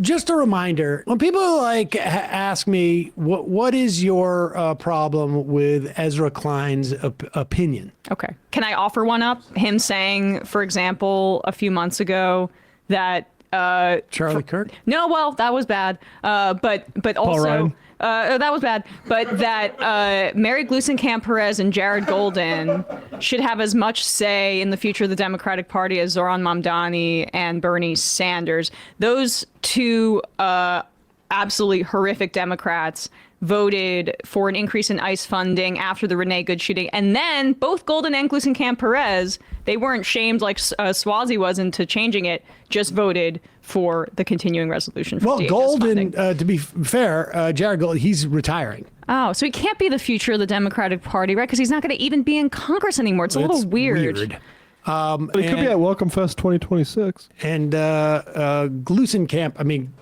just a reminder, when people ask me, what is your problem with Ezra Klein's opinion? Okay. Can I offer one up? Him saying, for example, a few months ago that Charlie Kirk? No, well, that was bad. But also that was bad. But that Mary Gluesenkamp-Perez and Jared Golden should have as much say in the future of the Democratic Party as Zoran Mamdani and Bernie Sanders. Those two absolutely horrific Democrats voted for an increase in ICE funding after the Renee Good shooting. And then both Golden and Gluesenkamp-Perez, they weren't shamed like Swazi was into changing it, just voted for the continuing resolution for DHS Golden, funding. to be fair, Jared Golden, he's retiring. Oh, so he can't be the future of the Democratic Party, right? Because he's not going to even be in Congress anymore. It's a little weird. But he could be at Welcome Fest 2026. And Gluesenkamp, I mean,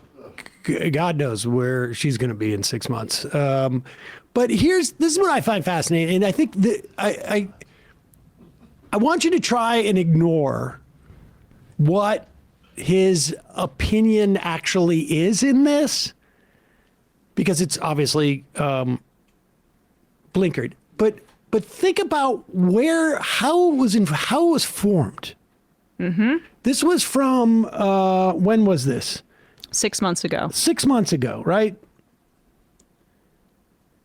God knows where she's going to be in 6 months. But this is what I find fascinating. And I think that I want you to try and ignore what his opinion actually is in this, because it's obviously blinkered. But think about how it was formed. Mm-hmm. This was from when was this? 6 months ago. 6 months ago, right?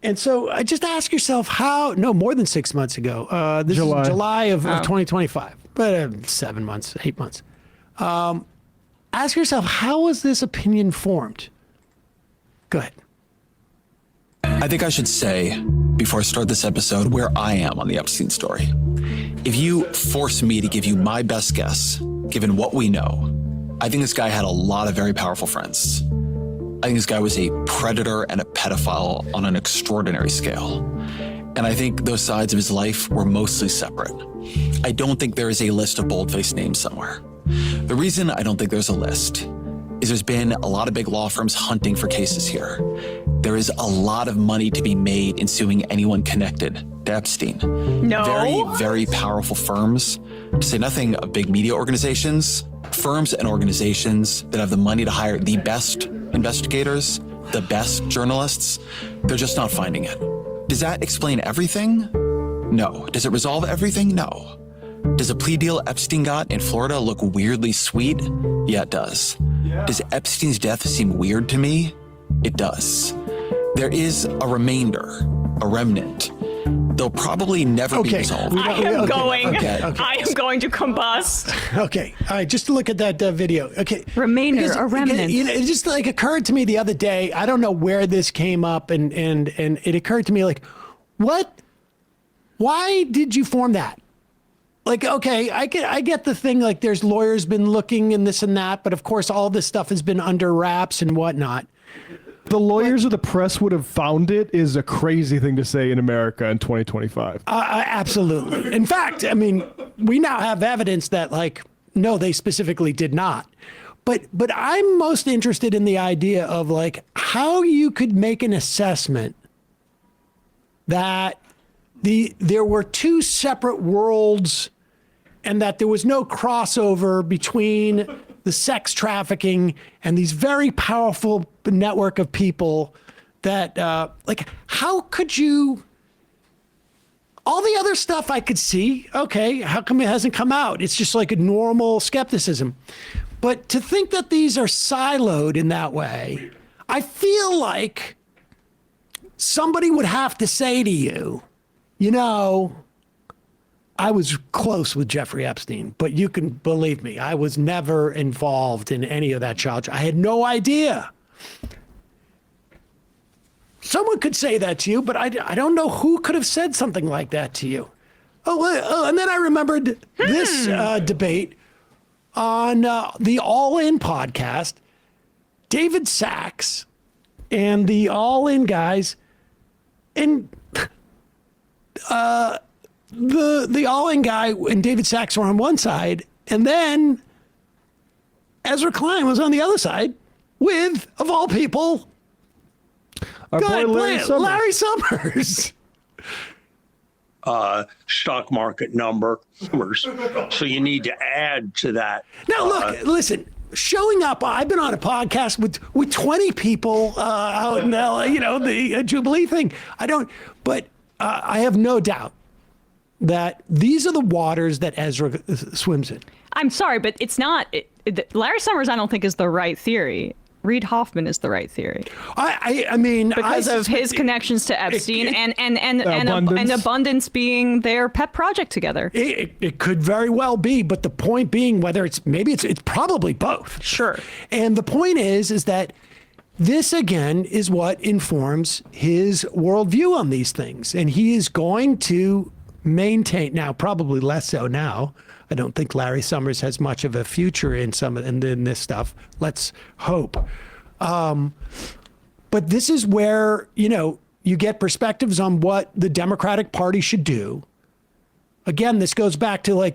And so I just ask yourself more than 6 months ago. This is July of 2025, but 7 months, 8 months. Ask yourself, how was this opinion formed? Go ahead. I think I should say, before I start this episode, where I am on the Epstein story. If you force me to give you my best guess, given what we know, I think this guy had a lot of very powerful friends. I think this guy was a predator and a pedophile on an extraordinary scale. And I think those sides of his life were mostly separate. I don't think there is a list of bold-faced names somewhere. The reason I don't think there's a list is there's been a lot of big law firms hunting for cases here. There is a lot of money to be made in suing anyone connected to Epstein. No. Very, very powerful firms, to say nothing of big media organizations, firms and organizations that have the money to hire the best investigators, the best journalists. They're just not finding it. Does that explain everything? No. Does it resolve everything? No. Does a plea deal Epstein got in Florida look weirdly sweet? Yeah, it does. Yeah. Does Epstein's death seem weird to me? It does. There is a remainder, a remnant. They'll probably never be resolved. I am going to combust. Okay. All right. Just to look at that video. Okay. Remainder, a remnant. It just occurred to me the other day. I don't know where this came up, and it occurred to me what? Why did you form that? Okay, I get the thing. There's lawyers been looking and this and that, but of course all this stuff has been under wraps and whatnot. The lawyers of the press would have found it is a crazy thing to say in America in 2025. Absolutely. In fact, I mean, we now have evidence that no, they specifically did not. But I'm most interested in the idea of how you could make an assessment that there were two separate worlds and that there was no crossover between the sex trafficking and these very powerful network of people that, how could you, all the other stuff I could see, okay, how come it hasn't come out? It's just a normal skepticism. But to think that these are siloed in that way, I feel like somebody would have to say to you, I was close with Jeffrey Epstein, but you can believe me, I was never involved in any of that child. I had no idea. Someone could say that to you, but I don't know who could have said something like that to you. Oh, and then I remembered this debate on the All In podcast. David Sachs and the All In guys, and the All-In guy and David Sachs were on one side, and then Ezra Klein was on the other side with, of all people, our boy Larry Summers. Stock market numbers. So you need to add to that. Now, look, listen, showing up. I've been on a podcast with 20 people out in LA, the Jubilee thing. But I have no doubt that these are the waters that Ezra swims in. I'm sorry, but it's not. Larry Summers, I don't think, is the right theory. Reid Hoffman is the right theory. I mean, because of his connections to Epstein and abundance being their pet project together. It could very well be, but the point being, whether it's probably both. Sure. And the point is that this again is what informs his worldview on these things, and he is going to maintain now, probably less so now. I don't think Larry Summers has much of a future in this stuff. Let's hope. But this is where, you get perspectives on what the Democratic Party should do. Again, this goes back to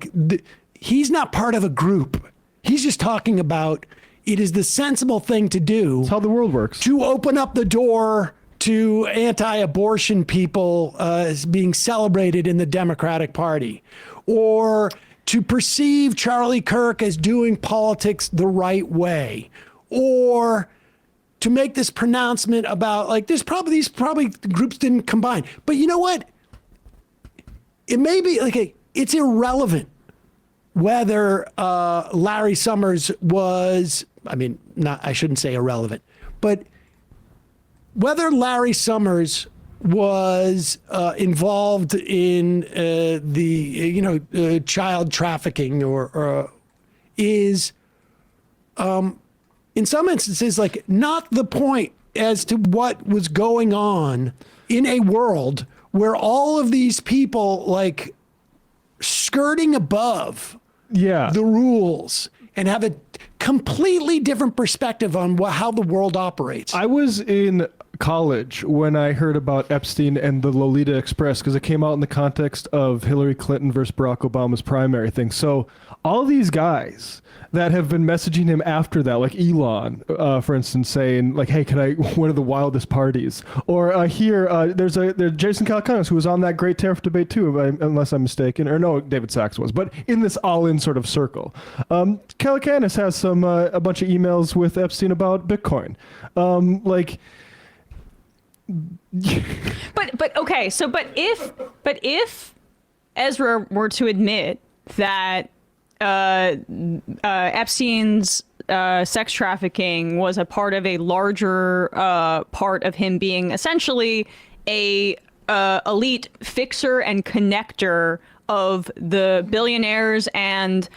he's not part of a group. He's just talking about it is the sensible thing to do. That's how the world works. To open up the door to anti-abortion people being celebrated in the Democratic Party, or to perceive Charlie Kirk as doing politics the right way, or to make this pronouncement about these probably groups didn't combine. But you know what? It may be it's irrelevant whether Larry Summers was, I shouldn't say irrelevant, but whether Larry Summers was involved in the child trafficking or is in some instances not the point as to what was going on in a world where all of these people skirting above the rules and have a completely different perspective on how the world operates. I was in college when I heard about Epstein and the Lolita Express, because it came out in the context of Hillary Clinton versus Barack Obama's primary thing. So all these guys that have been messaging him after that, like Elon, for instance, saying hey, can I one of the wildest parties? Or there's Jason Calacanis, who was on that great tariff debate too, unless I'm mistaken, or no, David Sachs was, but in this all-in sort of circle. Calacanis has a bunch of emails with Epstein about Bitcoin. But if Ezra were to admit that Epstein's sex trafficking was a part of a larger part of him being essentially a elite fixer and connector of the billionaires and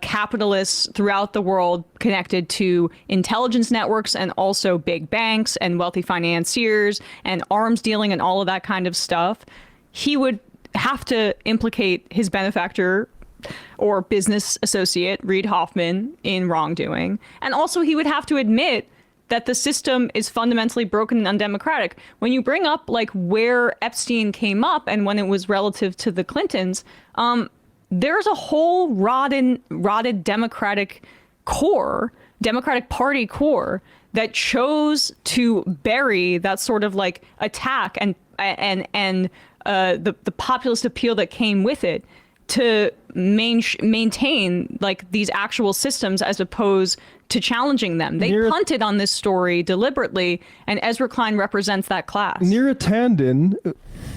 capitalists throughout the world connected to intelligence networks and also big banks and wealthy financiers and arms dealing and all of that kind of stuff, he would have to implicate his benefactor or business associate, Reid Hoffman, in wrongdoing. And also he would have to admit that the system is fundamentally broken and undemocratic. When you bring up where Epstein came up and when it was relative to the Clintons, there's a whole rotted Democratic Party core that chose to bury that sort of attack and the populist appeal that came with it to maintain these actual systems as opposed to challenging them. They punted on this story deliberately, and Ezra Klein represents that class. Neera Tanden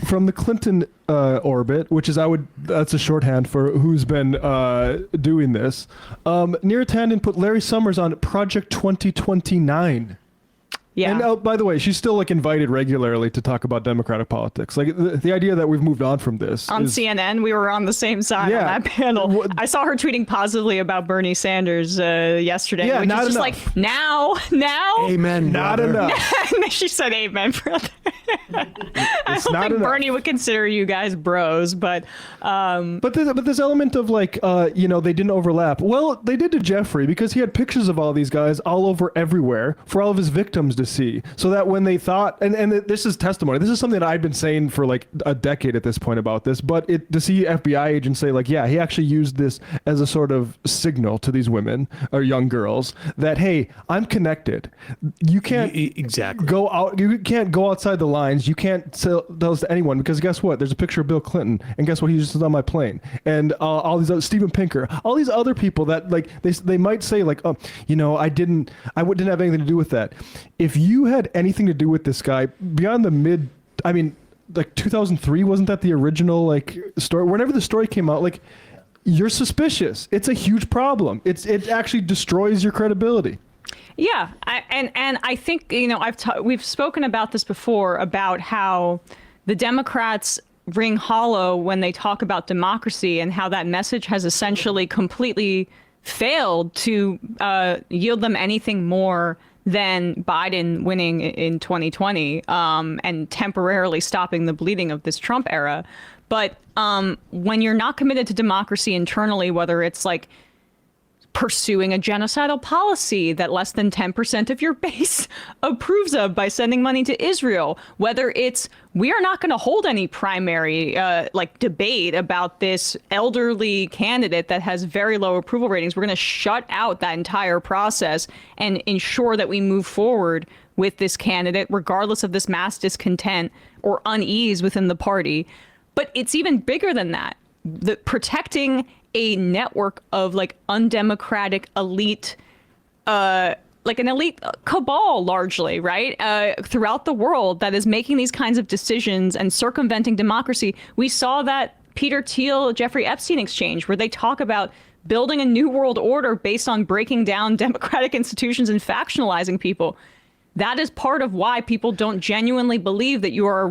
from the Clinton orbit, which is that's a shorthand for who's been doing this. Neera Tanden put Larry Summers on Project 2029. Yeah. And by the way, she's still invited regularly to talk about Democratic politics. The idea that we've moved on from this. On CNN, we were on the same side on that panel. I saw her tweeting positively about Bernie Sanders yesterday. Yeah, which not is just enough. now. Amen. Not enough. She said amen, brother. I don't not think enough. Bernie would consider you guys bros, but this element of they didn't overlap. Well, they did to Jeffrey because he had pictures of all these guys all over everywhere for all of his victims to see, so that when they thought, and this is testimony, this is something that I've been saying for like a decade at this point about this, but to see FBI agents say like, yeah, he actually used this as a sort of signal to these women or young girls that, hey, I'm connected. You can't go out. You can't go outside the lines. You can't tell those to anyone, because guess what? There's a picture of Bill Clinton, and guess what? He just was on my plane, and all these other, Steven Pinker, all these other people that like they might say like, oh, you know, I didn't have anything to do with that. If you had anything to do with this guy beyond like 2003, wasn't that the original like story? Whenever the story came out, like, you're suspicious. It's a huge problem. It actually destroys your credibility. Yeah, and I think, you know, we've spoken about this before, about how the Democrats ring hollow when they talk about democracy, and how that message has essentially completely failed to yield them anything more than Biden winning in 2020 and temporarily stopping the bleeding of this Trump era. But when you're not committed to democracy internally, whether it's like pursuing a genocidal policy that less than 10% of your base approves of by sending money to Israel, whether it's we are not going to hold any primary like debate about this elderly candidate that has very low approval ratings, we're going to shut out that entire process and ensure that we move forward with this candidate, regardless of this mass discontent or unease within the party. But it's even bigger than that. Protecting a network of like undemocratic elite, like an elite cabal largely, right, throughout the world that is making these kinds of decisions and circumventing democracy. We saw that Peter Thiel, Jeffrey Epstein exchange, where they talk about building a new world order based on breaking down democratic institutions and factionalizing people. That is part of why people don't genuinely believe that you are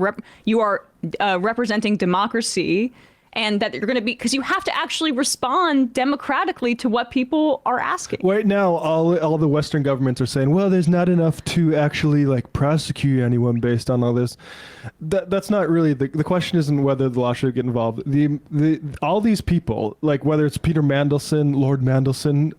representing democracy, and that you're going to be, because you have to actually respond democratically to what people are asking. Right now, all the Western governments are saying, well, there's not enough to actually like prosecute anyone based on all this. That's not really the question. Isn't whether the law should get involved. All these people, like whether it's Peter Mandelson, Lord Mandelson,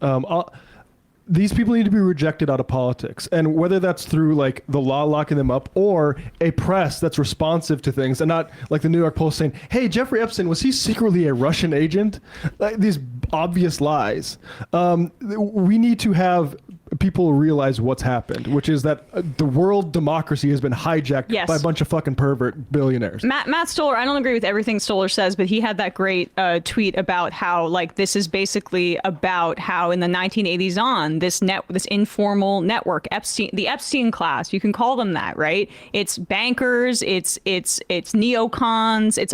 these people need to be rejected out of politics, and whether that's through like the law locking them up or a press that's responsive to things, and not like the New York Post saying, hey, Jeffrey Epstein, was he secretly a Russian agent? Like, these obvious lies. We need to have people realize what's happened, which is that the world democracy has been hijacked by a bunch of fucking pervert billionaires. Matt Stoller, I don't agree with everything Stoller says, but he had that great tweet about how like this is basically about how in the 1980s on this informal network, the Epstein class, you can call them that, right? It's bankers, it's neocons, it's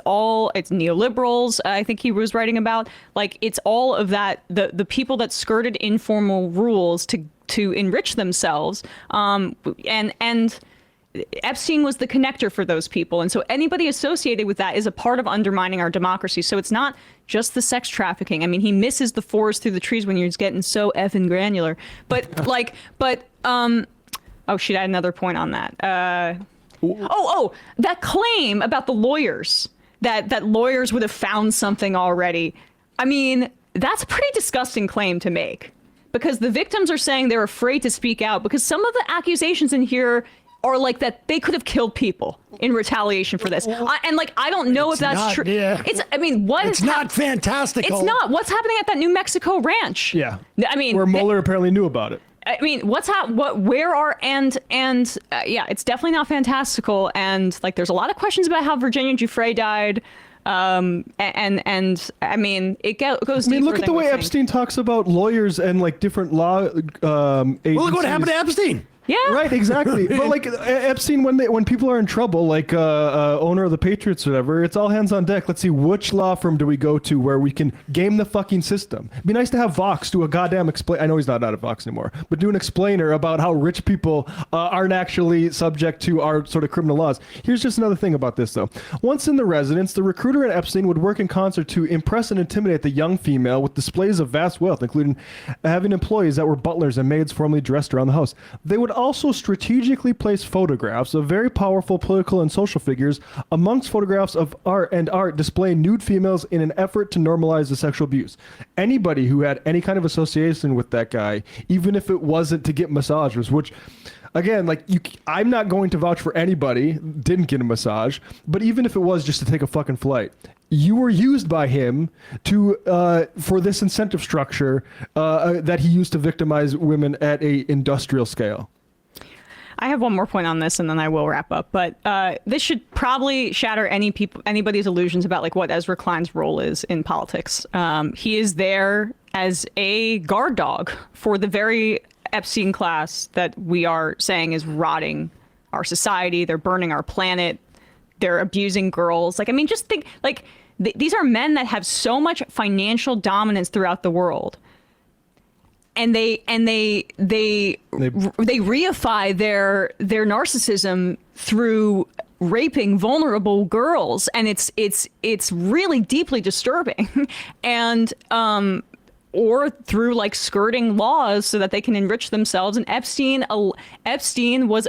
neoliberals. I think he was writing about, like, it's all of that, the people that skirted informal rules to enrich themselves, and Epstein was the connector for those people, and so anybody associated with that is a part of undermining our democracy. So it's not just the sex trafficking. I mean, he misses the forest through the trees when you're just getting so effing granular. But oh shit, I had another point on that. That claim about the lawyers, that lawyers would have found something already. I mean, that's a pretty disgusting claim to make, because the victims are saying they're afraid to speak out because some of the accusations in here are like that they could have killed people in retaliation for this. I don't know if that's true. Yeah. It's not fantastical. It's not. What's happening at that New Mexico ranch? Yeah. I mean, where Mueller apparently knew about it. I mean, it's definitely not fantastical. And like, there's a lot of questions about how Virginia Giuffre died. And I mean, it goes deeper. I mean, look at the way Epstein talks about lawyers and like different law agencies. Well, look what happened to Epstein. Yeah. Right, exactly. But like Epstein, when people are in trouble, like owner of the Patriots or whatever, it's all hands on deck. Let's see, which law firm do we go to where we can game the fucking system? It'd be nice to have Vox do a goddamn explain. I know he's not at Vox anymore, but do an explainer about how rich people aren't actually subject to our sort of criminal laws. Here's just another thing about this, though. Once in the residence, the recruiter and Epstein would work in concert to impress and intimidate the young female with displays of vast wealth, including having employees that were butlers and maids formally dressed around the house. They would also strategically place photographs of very powerful political and social figures amongst photographs of art displaying nude females in an effort to normalize the sexual abuse. Anybody who had any kind of association with that guy, even if it wasn't to get massages, which again, like I'm not going to vouch for anybody didn't get a massage, but even if it was just to take a fucking flight, you were used by him to for this incentive structure that he used to victimize women at a industrial scale. I have one more point on this, and then I will wrap up. But this should probably shatter anybody's illusions about like what Ezra Klein's role is in politics. He is there as a guard dog for the very Epstein class that we are saying is rotting our society. They're burning our planet. They're abusing girls. Like, I mean, just think, like, these are men that have so much financial dominance throughout the world. And they reify their narcissism through raping vulnerable girls, and it's really deeply disturbing. And or through like skirting laws so that they can enrich themselves. And Epstein was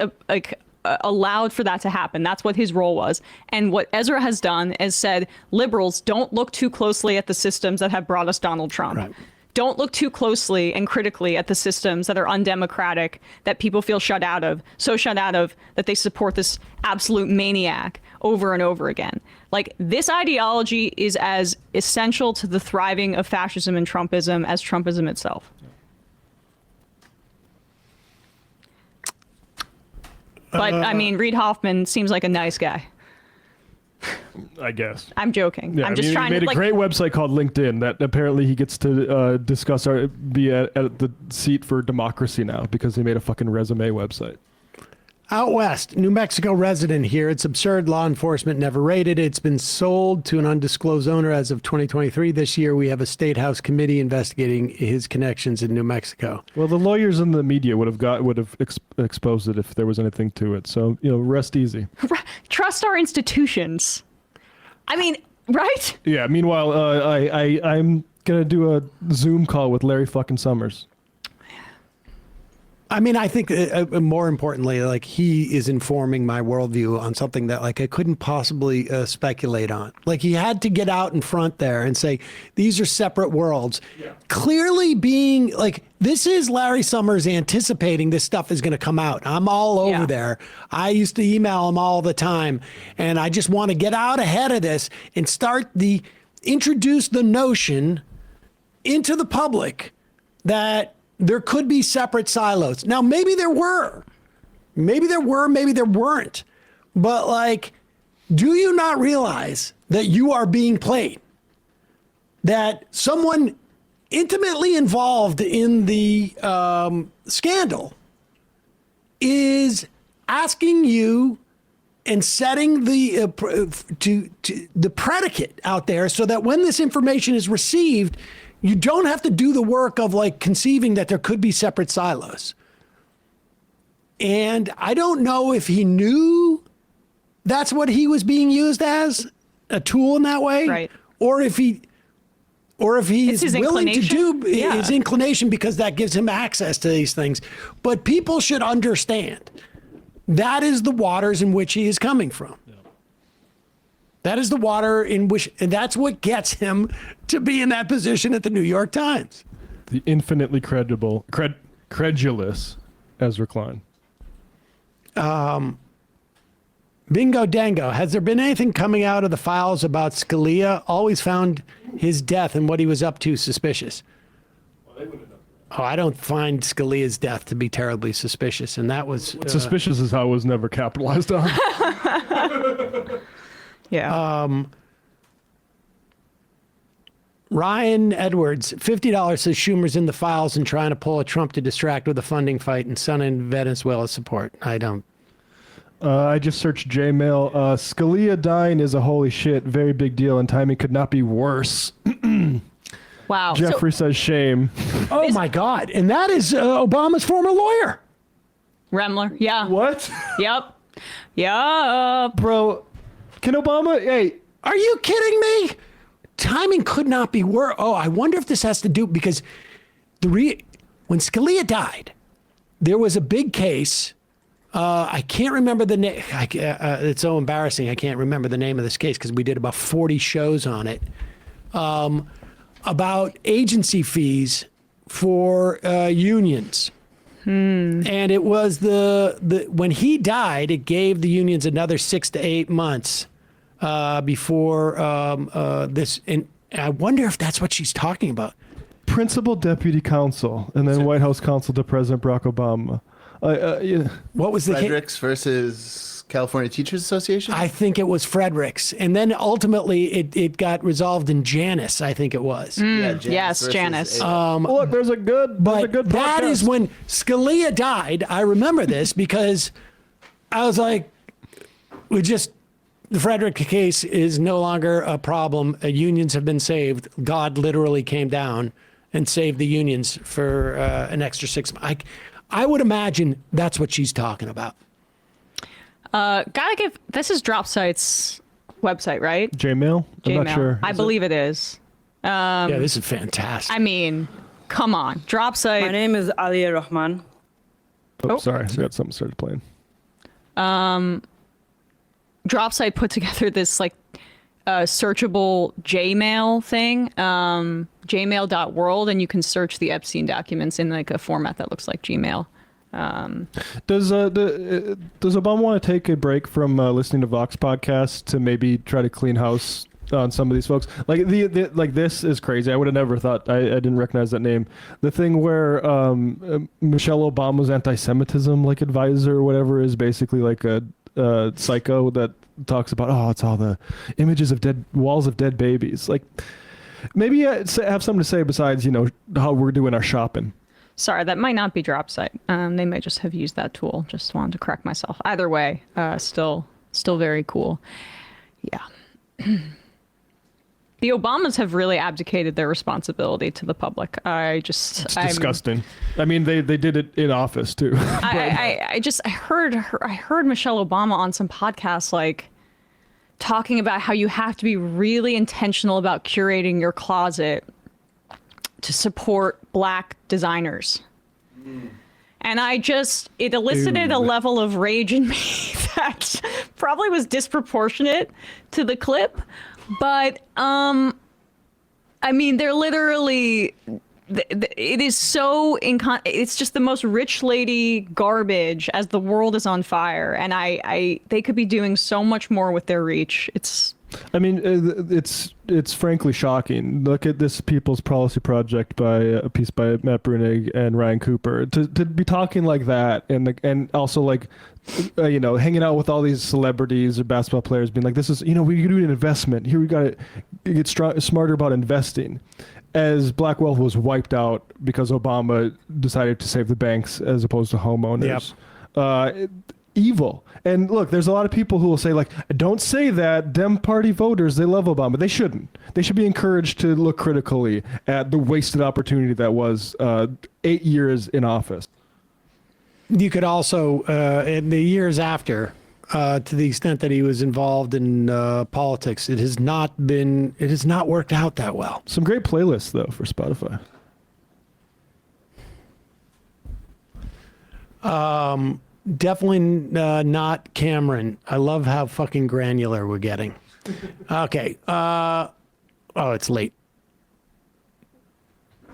allowed for that to happen. That's what his role was. And what Ezra has done is said, liberals, don't look too closely at the systems that have brought us Donald Trump. Right. Don't look too closely and critically at the systems that are undemocratic, that people feel shut out of that they support this absolute maniac over and over again. Like, this ideology is as essential to the thriving of fascism and Trumpism as Trumpism itself. But I mean, Reid Hoffman seems like a nice guy. I guess. I'm joking. Yeah, I'm just trying to. He made a great website called LinkedIn that apparently he gets to discuss be at the seat for democracy now because he made a fucking resume website. Out west, New Mexico resident here. It's absurd. Law enforcement never raided it. It's been sold to an undisclosed owner as of 2023. This year, we have a state house committee investigating his connections in New Mexico. Well, the lawyers and the media would have exposed it if there was anything to it. So, rest easy. Trust our institutions. I mean, right? Yeah. Meanwhile, I'm gonna do a Zoom call with Larry fucking Summers. I mean, I think more importantly, like, he is informing my worldview on something that, like, I couldn't possibly speculate on. Like, he had to get out in front there and say, these are separate worlds. Yeah. Clearly being, like, this is Larry Summers anticipating this stuff is going to come out. I'm all over there. I used to email him all the time, and I just want to get out ahead of this and introduce the notion into the public that there could be separate silos. Now, maybe there were. Maybe there weren't. But, like, do you not realize that you are being played? That someone intimately involved in the scandal is asking you and setting the the predicate out there so that when this information is received, you don't have to do the work of, like, conceiving that there could be separate silos. And I don't know if he knew that's what he was being used as, a tool in that way, right? Or if he's willing to do his inclination because that gives him access to these things. But people should understand that is the waters in which he is coming from. That is the water in which, and that's what gets him to be in that position at the New York Times. The infinitely credulous Ezra Klein. Bingo Dango, has there been anything coming out of the files about Scalia? Always found his death and what he was up to suspicious. I don't find Scalia's death to be terribly suspicious, and that was... suspicious is how it was never capitalized on. Yeah. Ryan Edwards, $50 says Schumer's in the files and trying to pull a Trump to distract with a funding fight and son in Venezuela support. I don't. I just searched J-Mail. Scalia dying is a holy shit, very big deal, and timing could not be worse. Wow. Jeffrey says shame. Oh my God. And that is Obama's former lawyer. Remler. Yeah. What? Yep. Yup. Bro, can Obama... Hey. Are you kidding me? Timing could not be worse. Oh, I wonder if this has to do... Because when Scalia died, there was a big case. I can't remember the name. It's so embarrassing. I can't remember the name of this case because we did about 40 shows on it. About agency fees for unions. And it was the when he died, it gave the unions another 6 to 8 months before this. And I wonder if that's what she's talking about. Principal Deputy Counsel, and then White House Counsel to President Barack Obama. Yeah. What was the case? Fredericks versus California Teachers Association? I think it was Fredericks. And then ultimately it got resolved in Janus, I think it was. Yeah, Janice Yes, versus Janice. Ada. Look, there's a good That podcast. is when Scalia died. I remember this because I was like, the Frederick case is no longer a problem. Unions have been saved. God literally came down and saved the unions for an extra 6 months. I would imagine that's what she's talking about. This is DropSite's website, right? Jmail? I'm not sure. I believe it is. Yeah, this is fantastic. I mean, come on. DropSite. My name is Ali Rahman. Oh, sorry. I got something started playing. DropSite put together this like searchable Jmail thing, jmail.world, and you can search the Epstein documents in like a format that looks like Gmail. Does Obama want to take a break from listening to Vox podcasts to maybe try to clean house on some of these folks? Like like this is crazy. I would have never thought. I didn't recognize that name. The thing where Michelle Obama's anti-Semitism like advisor or whatever is basically like a psycho that talks about it's all the images of walls of dead babies. Like maybe have something to say besides how we're doing our shopping. Sorry, that might not be DropSite. They might just have used that tool. Just wanted to correct myself. Either way, still very cool. Yeah. The Obamas have really abdicated their responsibility to the public. It's disgusting. I mean, they did it in office too. I heard Michelle Obama on some podcasts like talking about how you have to be really intentional about curating your closet to support Black designers. And it elicited a level of rage in me that probably was disproportionate to the clip. But, I mean, they're literally, it is so, it's just the most rich lady garbage as the world is on fire. And they could be doing so much more with their reach. It's frankly shocking. Look at this People's Policy Project by a piece by Matt Brunig and Ryan Cooper to be talking like that and also like hanging out with all these celebrities or basketball players being like, this is we can do an investment here, we got to get smarter about investing, as Black wealth was wiped out because Obama decided to save the banks as opposed to homeowners. Evil. And look, there's a lot of people who will say like, don't say that. Dem party voters, they love Obama. They shouldn't. They should be encouraged to look critically at the wasted opportunity that was 8 years in office. You could also, in the years after, to the extent that he was involved in politics, it has not worked out that well. Some great playlists though for Spotify. Definitely not Cameron. I love how fucking granular we're getting. Okay. It's late.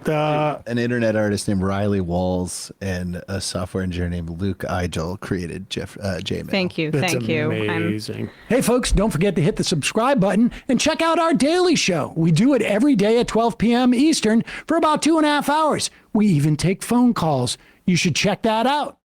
An internet artist named Riley Walls and a software engineer named Luke Igel created Jmail. Thank you. That's Thank you. amazing. Hey, folks, don't forget to hit the subscribe button and check out our daily show. We do it every day at 12 p.m. Eastern for about 2.5 hours. We even take phone calls. You should check that out.